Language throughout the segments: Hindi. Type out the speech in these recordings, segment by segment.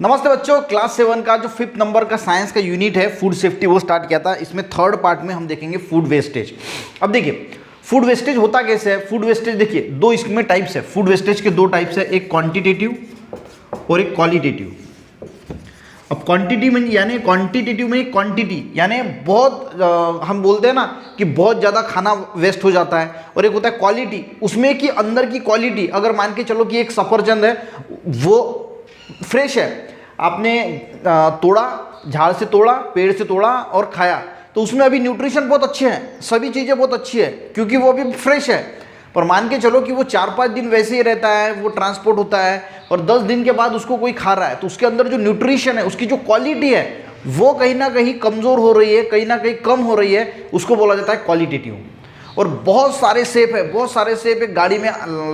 नमस्ते बच्चों, क्लास 7 का जो 5th नंबर का साइंस का यूनिट है फूड सेफ्टी वो स्टार्ट किया था। इसमें थर्ड पार्ट में हम देखेंगे फूड वेस्टेज। अब देखिए फूड वेस्टेज होता कैसे है। फूड वेस्टेज देखिए दो इसमें टाइप्स है। फूड वेस्टेज के दो टाइप्स है, एक क्वांटिटेटिव और एक क्वालिटेटिव। अब क्वांटिटी में यानी क्वांटिटेटिव में क्वांटिटी यानी बहुत हम बोलते हैं ना कि बहुत ज़्यादा खाना वेस्ट हो जाता है, और एक होता है क्वालिटी, उसमें कि अंदर की क्वालिटी। अगर मान के चलो कि एक सफरचंद है, वो फ्रेश है, आपने तोड़ा, झाड़ से तोड़ा, पेड़ से तोड़ा और खाया, तो उसमें अभी न्यूट्रिशन बहुत अच्छे हैं, सभी चीज़ें बहुत अच्छी है क्योंकि वो अभी फ्रेश है। पर मान के चलो कि वो 4-5 दिन वैसे ही रहता है, वो ट्रांसपोर्ट होता है और 10 दिन के बाद उसको कोई खा रहा है, तो उसके अंदर जो न्यूट्रिशन है, उसकी जो क्वालिटी है, वो कहीं ना कहीं कमज़ोर हो रही है, कहीं ना कहीं कम हो रही है, उसको बोला जाता है क्वालिटेटिव। और बहुत सारे सेब है, बहुत सारे सेब एक गाड़ी में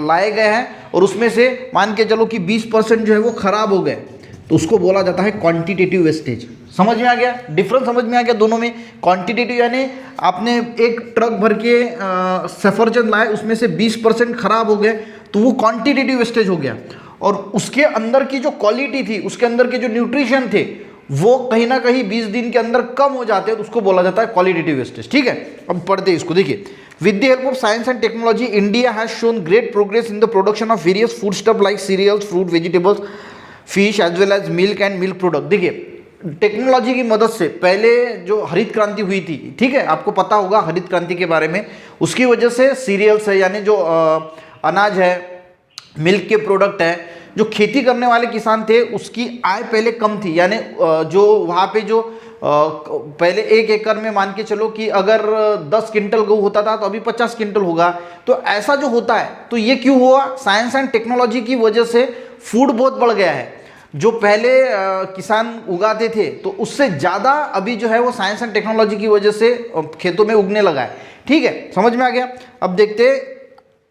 लाए गए हैं और उसमें से मान के चलो कि 20% जो है वो खराब हो गए, तो उसको बोला जाता है क्वांटिटेटिव वेस्टेज। समझ में आ गया डिफरेंस? समझ में आ गया दोनों में। क्वांटिटेटिव यानी आपने एक ट्रक भर के सफरचंद लाए, उसमें से 20% खराब हो गए, तो वो क्वांटिटेटिव वेस्टेज हो गया। और उसके अंदर की जो क्वालिटी थी, उसके अंदर के जो न्यूट्रिशन थे, वो कहीं ना कहीं 20 दिन के अंदर कम हो जाते हैं, तो उसको बोला जाता है क्वालिटेटिव वेस्टेज। ठीक है, अब पढ़ते हैं इसको। देखिए, with the help of science and technology, India has shown great progress in the production of various foodstuff like cereals, fruit, vegetables, fish as well as milk and milk product। देखिए, टेक्नोलॉजी की मदद से पहले जो हरित क्रांति हुई थी, ठीक है, आपको पता होगा हरित क्रांति के बारे में, उसकी वजह से सीरियल्स है यानी जो अनाज है, मिल्क के प्रोडक्ट है, जो खेती करने वाले किसान थे उसकी आय पहले कम थी। यानी जो वहाँ पे जो पहले 1 एकड़ में मान के चलो कि अगर 10 क्विंटल गेहूं होता था, तो अभी 50 क्विंटल होगा। तो ऐसा जो होता है, तो ये क्यों हुआ? साइंस एंड टेक्नोलॉजी की वजह से फूड बहुत बढ़ गया है। जो पहले किसान उगाते थे, तो उससे ज़्यादा अभी जो है वो साइंस एंड टेक्नोलॉजी की वजह से खेतों में उगने लगा है। ठीक है, समझ में आ गया। अब देखते हैं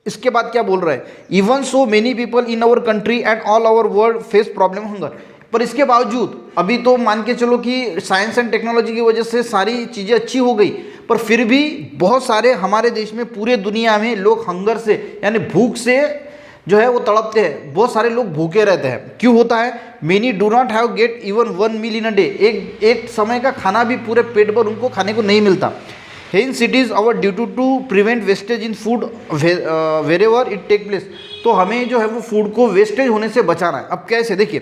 इसके बाद क्या बोल रहे हैं। Even so many people in our country and all our world face problem hunger. पर इसके बावजूद अभी तो मान के चलो कि साइंस एंड टेक्नोलॉजी की वजह से सारी चीज़ें अच्छी हो गई, पर फिर भी बहुत सारे हमारे देश में, पूरे दुनिया में लोग हंगर से यानी भूख से जो है वो तड़पते हैं। बहुत सारे लोग भूखे रहते हैं। क्यों होता है? Many do not have get even 1 meal in a day. एक समय का खाना भी पूरे पेट भर उनको खाने को नहीं मिलता। Hence it is our duty to prevent wastage in food wherever it take place। तो हमें जो है वो फूड को वेस्टेज होने से बचाना है। अब कैसे? देखिए,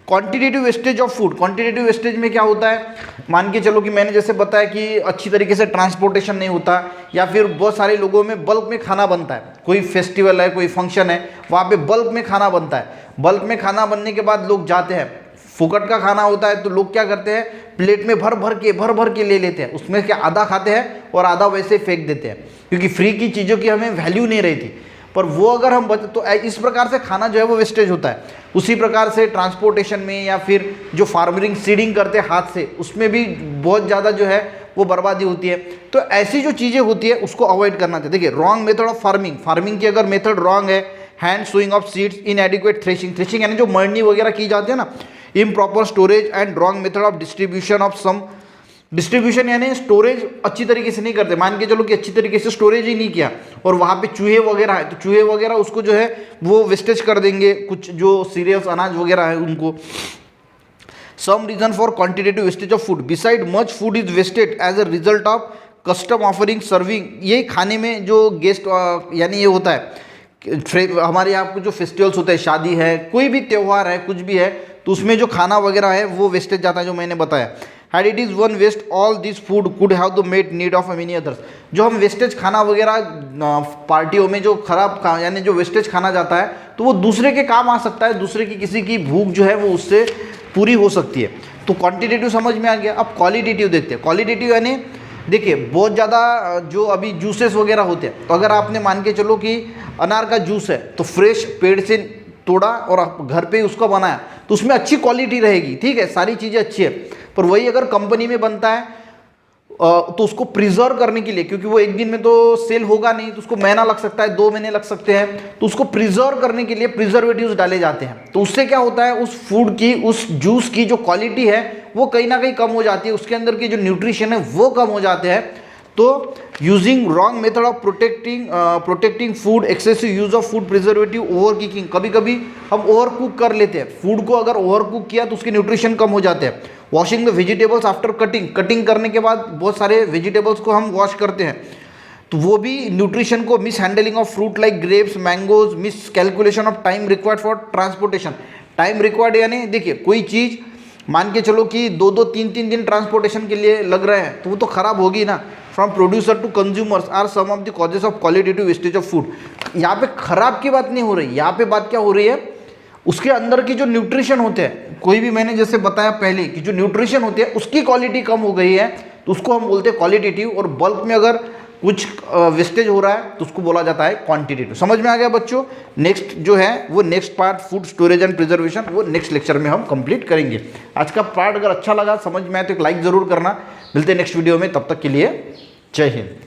quantitative wastage of food. Quantitative wastage में क्या होता है? मान के चलो कि मैंने जैसे बताया कि अच्छी तरीके से ट्रांसपोर्टेशन नहीं होता, या फिर बहुत सारे लोगों में बल्क में खाना बनता है। कोई फेस्टिवल है, कोई फंक्शन है, वहाँ पे बल्क में खाना बनता है। बल्क में खाना बनने के बाद लोग जाते हैं, फुकट का खाना होता है, तो लोग क्या करते हैं, प्लेट में भर भर के ले लेते हैं। उसमें क्या आधा खाते हैं और आधा वैसे फेंक देते हैं, क्योंकि फ्री की चीज़ों की हमें वैल्यू नहीं रही थी। पर वो अगर हम तो इस प्रकार से खाना जो है वो वेस्टेज होता है। उसी प्रकार से ट्रांसपोर्टेशन में, या फिर जो फार्मरिंग सीडिंग करते हैं हाथ से, उसमें भी बहुत ज़्यादा जो है वो बर्बादी होती है। तो ऐसी जो चीज़ें होती है उसको अवॉइड करना चाहिए। देखिए, wrong method of farming. Farming की अगर मेथड रॉन्ग है, hand sowing of seeds, inadequate threshing. Threshing यानी जो मरनी वगैरह की जाती है ना, improper storage and wrong method of distribution of some. Distribution यानी स्टोरेज अच्छी तरीके से नहीं करते। मान के चलो कि अच्छी तरीके से स्टोरेज ही नहीं किया और वहाँ पे चूहे वगैरह है, तो चूहे वगैरह उसको जो है वो वेस्टेज कर देंगे, कुछ जो सीरियल्स अनाज वगैरह है उनको। Some reason for quantitative wastage of food. Beside much food is wasted as a result of custom offering serving. ये खाने में जो गेस्ट यानी ये होता है, हमारे यहाँ पे जो फेस्टिवल्स होते हैं, शादी है, कोई भी त्यौहार है, कुछ भी है, तो उसमें जो खाना वगैरह है वो वेस्टेज जाता है, जो मैंने बताया। Had it is one waste, all this food could have the met need of many others। जो हम वेस्टेज खाना वगैरह पार्टियों में जो खराब यानी जो वेस्टेज खाना जाता है, तो वो दूसरे के काम आ सकता है, दूसरे की किसी की भूख जो है वो उससे पूरी हो सकती है। तो क्वांटिटेटिव समझ में आ गया। अब क्वालिटेटिव देखते हैं। क्वालिटेटिव यानी देखिए, बहुत ज़्यादा जो अभी जूसेस वगैरह होते हैं, तो अगर आपने मान के चलो कि अनार का जूस है, तो फ्रेश पेड़ से तोड़ा और आप घर पे उसको बनाया, तो उसमें अच्छी क्वालिटी रहेगी। ठीक है, सारी चीज़ें अच्छी है। पर वही अगर कंपनी में बनता है, तो उसको प्रिजर्व करने के लिए, क्योंकि वो एक दिन में तो सेल होगा नहीं, तो उसको महीना लग सकता है, 2 महीने लग सकते हैं, तो उसको प्रिजर्व करने के लिए प्रिजर्वेटिव्स डाले जाते हैं। तो उससे क्या होता है, उस फूड की, उस जूस की जो क्वालिटी है वो कहीं ना कहीं कम हो जाती है, उसके अंदर की जो न्यूट्रिशन है वो कम हो जाते हैं। तो using wrong method of protecting food, excessive use of food preservative, over cooking, कभी कभी हम ओवर कुक कर लेते हैं फूड को, अगर ओवर कुक किया तो उसके न्यूट्रिशन कम हो जाते हैं। Washing the vegetables after cutting करने के बाद बहुत सारे वेजिटेबल्स को हम वॉश करते हैं, तो वो भी न्यूट्रिशन को, miss handling of fruit like grapes, mangoes, miss calculation of time required for transportation. Time required यानी देखिए कोई चीज़ मान के चलो कि 2-2, 3-3 दिन ट्रांसपोर्टेशन के लिए लग रहे हैं तो वो तो खराब होगी ना। From producer to consumers are some of the causes of qualitative wastage of food. यहाँ पे खराब की बात नहीं हो रही, यहाँ पे बात क्या हो रही है, उसके अंदर की जो न्यूट्रिशन होते हैं, कोई भी मैंने जैसे बताया पहले कि जो न्यूट्रिशन होते हैं उसकी क्वालिटी कम हो गई है तो उसको हम बोलते हैं क्वालिटेटिव, और बल्क में अगर कुछ वेस्टेज हो रहा है तो उसको बोला जाता है क्वांटिटेटिव। समझ में आ गया बच्चों? नेक्स्ट जो है वो next part food storage and preservation, वो नेक्स्ट लेक्चर में हम कंप्लीट करेंगे। आज का पार्ट अगर अच्छा लगा, समझ में आए तो एक लाइक ज़रूर करना। मिलते हैं नेक्स्ट वीडियो में, तब तक के लिए जय हिंद।